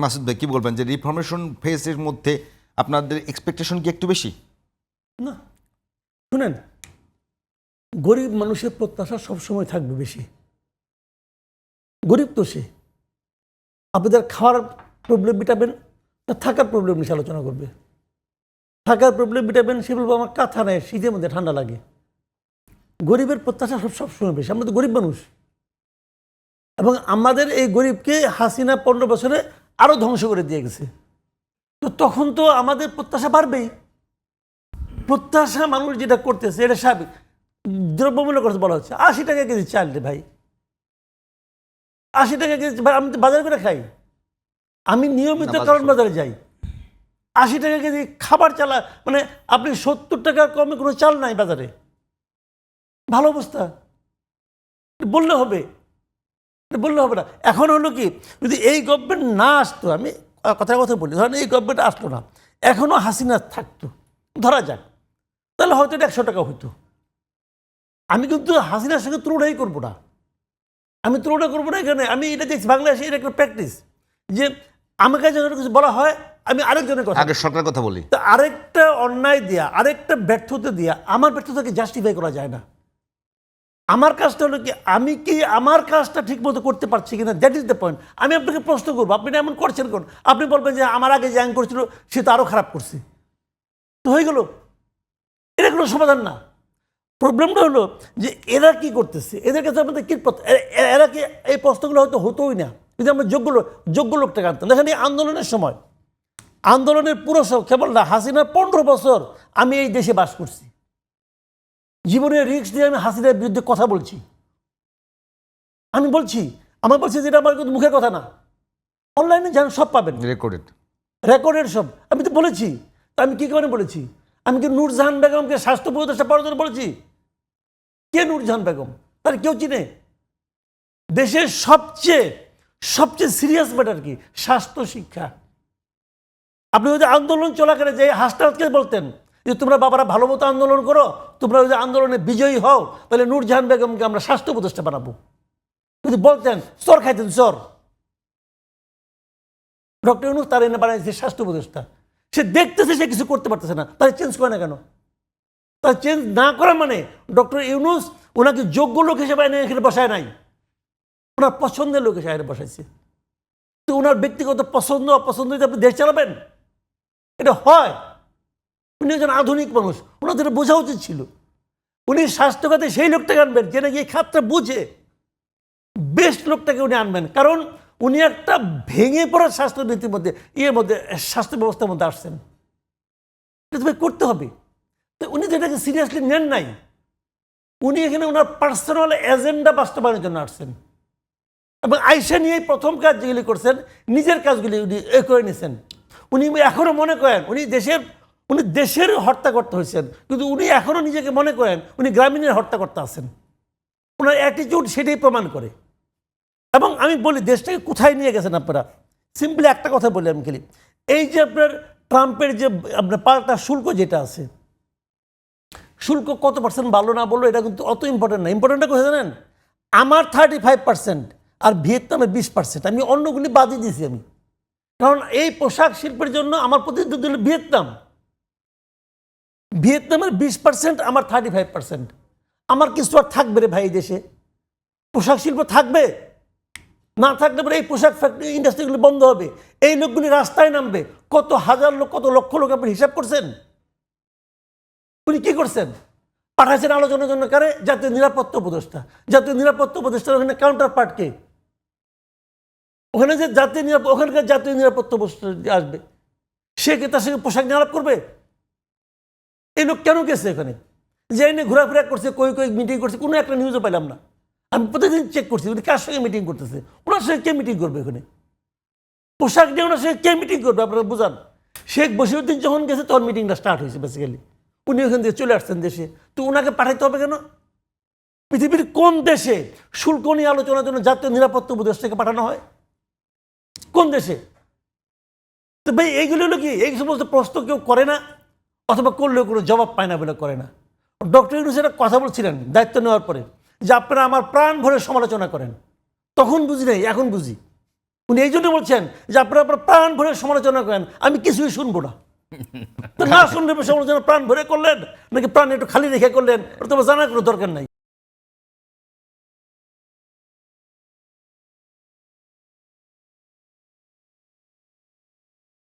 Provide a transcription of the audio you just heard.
মাসুদ ভাই কি বলবেন যে রিফরমেশন ফেজের মধ্যে আপনাদের এক্সপেকটেশন কি একটু বেশি? না, শুনেন, গরিব মানুষের প্রত্যাশা সবসময় থাকবে বেশি। গরিব তো সে, আপনাদের খাওয়ার প্রবলেম মিটাবেন না থাকার প্রবলেম নিয়ে আলোচনা করবে। থাকার প্রবলেম মিটাবেন, সে বলবো আমার কাঁথা নেই, শীতের মধ্যে ঠান্ডা লাগে। গরিবের প্রত্যাশা সবসময় বেশি। আমরা তো গরিব মানুষ, এবং আমাদের এই গরিবকে হাসিনা 15 বছরে আরো ধ্বংস করে দিয়ে গেছে। তো তখন তো আমাদের প্রত্যাশা বাড়বেই। প্রত্যাশা মানুষ যেটা করতেছে এটা স্বাভাবিক। দ্রব্যমূল্য করতে বলা হচ্ছে 80 টাকা কেজি চাল রে ভাই, 80 টাকা কেজি ভাই। আমি তো বাজার করে খাই, আমি নিয়মিত কারণ বাজারে যাই। 80 টাকা কেজি খাবার চালা, মানে আপনি 70 টাকার কমে কোনো চাল নাই বাজারে। ভালো অবস্থা, বললে হবে, বললে হবে না। এখন হলো কি, যদি এই গভর্নমেন্ট না আসতো, আমি কথা বলি, ধরেন এই গভর্নমেন্ট আসলো না, এখনো হাসিনা থাকতো ধরা যাক, তাহলে হয়তো এটা 100 টাকা হইতো। আমি কিন্তু হাসিনার সঙ্গে তুলনাই করবো না, আমি তুলনা করবো না এখানে। আমি এটা দেখছি বাংলাদেশে, এটা একটা প্র্যাকটিস যে আমাকে যখন কিছু বলা হয় আমি আরেকজনের কথা, আগে সরকারের কথা বলি, তো আরেকটা অন্যায় দিয়া, আরেকটা ব্যর্থতা দিয়া আমার ব্যর্থতাকে জাস্টিফাই করা যায় না। আমার কাজটা হলো কি, আমি কি আমার কাজটা ঠিক মতো করতে পারছি কিনা, দ্যাট ইজ দ্য পয়েন্ট। আমি আপনাকে প্রশ্ন করবো, আপনি এমন করছেন কোন, আপনি বলবেন যে আমার আগে যে করছিল সে তো আরো খারাপ করছে, তো হয়ে গেল। এটা কোনো সমাধান না। প্রবলেমটা হলো যে এরা কি করতেছে, এদের কাছে আমাদের কি, এরা কি এই প্রশ্নগুলো হয়তো হতোই না যদি আমরা যোগ্য লোকটাকে আনতাম। দেখেন এই আন্দোলনের সময়, আন্দোলনের পুরো সব কেবল না, হাসিনার 15 বছর আমি এই দেশে বাস করছি, জীবনের রিস্ক দিয়ে আমি হাসিনার বিরুদ্ধে কথা বলছি। আমি বলছি, আমার বলছি যেটা আমার কিন্তু মুখের কথা না, অনলাইনে যান সব পাবেন, রেকর্ডেড সব। আমি তো বলেছি, তা আমি কি কারণে বলেছি? আমি কি নূরজাহান বেগমকে স্বাস্থ্য উপদেষ্টা পাওয়ার জন্য বলেছি? কে নূরজাহান বেগম? তার কেউ চিনে? দেশের সবচেয়ে সিরিয়াস ম্যাটার কি? স্বাস্থ্য শিক্ষা। আপনি যদি আন্দোলন চলাকালে যে হাসনাতকে বলতেন যে তোমরা বাবারা ভালো মতো আন্দোলন করো, তোমরা যদি আন্দোলনে বিজয়ী হও তাহলে নূরজাহান বেগমকে আমরা স্বাস্থ্য উপদেষ্টা বানাবো, যদি বলতেন, চর খাইতেন চর। ডক্টর ইউনূস তার এনে বানাইছে স্বাস্থ্য উপদেষ্টা। সে দেখতেছে সে কিছু করতে পারতেছে না, তার চেঞ্জ করে না কেন? তার চেঞ্জ না করা মানে ডক্টর ইউনূস ওনাকে যোগ্য লোক হিসেবে এনে এখানে বসায় নাই, ওনার পছন্দের লোক হিসেবে বসাইছে। তো ওনার ব্যক্তিগত পছন্দ অপছন্দ আপনি দেশ চালাবেন? এটা হয়? উনি একজন আধুনিক মানুষ, ওনার যেটা বোঝা উচিত ছিল। উনি স্বাস্থ্য খাতে সেই লোকটাকে আনবেন যে নাকি এই খাতটা বুঝে, বেস্ট লোকটাকে উনি আনবেন। কারণ উনি একটা ভেঙে পড়া স্বাস্থ্যনীতির মধ্যে, স্বাস্থ্য ব্যবস্থার মধ্যে আসছেন, এটা করতে হবে। তো উনি তো এটাকে সিরিয়াসলি নেন নাই। উনি এখানে ওনার পার্সোনাল এজেন্ডা বাস্তবায়নের জন্য আসছেন, এবং আইসা নিয়ে প্রথম কাজ যেগুলি করছেন, নিজের কাজগুলি উনি করে নিয়েছেন। উনি এখনো মনে করেন উনি দেশের হর্তাকর্তা হয়েছেন, কিন্তু উনি এখনো নিজেকে মনে করেন উনি গ্রামীণের হর্তাকর্তা আছেন। ওনার অ্যাটিটিউড সেটাই প্রমাণ করে। এবং আমি বলি, দেশটাকে কোথায় নিয়ে গেছেন আপনারা? সিম্পলি একটা কথা বলি আমি খালি, এই যে আপনার ট্রাম্পের যে আপনার পাল্টা শুল্ক যেটা আছে, শুল্ক কত পার্সেন্ট বাড়লো না বললো এটা কিন্তু অত ইম্পর্টেন্ট না। ইম্পর্টেন্টটা কোথায় জানেন? আমার 35% আর ভিয়েতনামের 20%। আমি অন্যগুলি বাদই দিয়েছি আমি, কারণ এই পোশাক শিল্পের জন্য আমার প্রতিদ্বন্দ্বী হল ভিয়েতনামের 20%, আমার 35%। আমার কিছু আর থাকবে রে ভাই? এই দেশে পোশাক শিল্প থাকবে না? থাকলে পরে এই পোশাক ফ্যাক্টরি ইন্ডাস্ট্রিগুলি বন্ধ হবে, এই লোকগুলি রাস্তায় নামবে। কত হাজার লোক, কত লক্ষ লোক আপনি হিসাব করছেন? উনি কি করছেন? পাঠাইছেন আলোচনার জন্য কারে? জাতীয় নিরাপত্তা উপদেষ্টা। জাতীয় নিরাপত্তা উপদেষ্টার ওখানে কাউন্টার পার্ট কে? ওখানে যে ওখানকার জাতীয় নিরাপত্তা উপদেষ্টা আসবে, সে কি তার সঙ্গে পোশাক নিয়ে আলাপ করবে? এই লোক কেন গেছে এখানে? যে এনে ঘোরাফেরা করছে, কই মিটিং করছে, কোনো একটা নিউজও পেলাম না। আমি প্রতিদিন চেক করছি উনি কার সঙ্গে মিটিং করতেছে। ওনার সঙ্গে কে মিটিং করবে এখানে? পোশাক নিয়ে ওনার সঙ্গে কে মিটিং করবে? আপনারা বুঝান। শেখ বশিরউদ্দিন যখন গেছে তখন মিটিংটা স্টার্ট হয়েছে বেসিক্যালি। উনি ওখান থেকে চলে আসছেন দেশে, তো ওনাকে পাঠাইতে হবে কেন? পৃথিবীর কোন দেশে শুল্ক নিয়ে আলোচনার জন্য জাতীয় নিরাপত্তা উপদেষ্টাকে পাঠানো হয়? কোন দেশে? তো ভাই এইগুলো হলো কি, এই সমস্ত প্রশ্ন কেউ করে না, অথবা করলেও কোনো জবাব পায় না বলে করে না। ডক্টর ইউনূস একটা কথা বলছিলেন দায়িত্ব নেওয়ার পরে, যে আপনারা আমার প্রাণ ভরে সমালোচনা করেন। তখন বুঝি নাই, এখন বুঝি। উনি এই জন্য বলছেন যে আপনারা প্রাণ ভরে সমালোচনা করেন, আমি কিছুই শুনবো না। তো না শুনলে সমালোচনা প্রাণ ভরে করলেন নাকি প্রাণ একটু খালি রেখে করলেন, ওটা তোমার জানার কোনো দরকার নাই।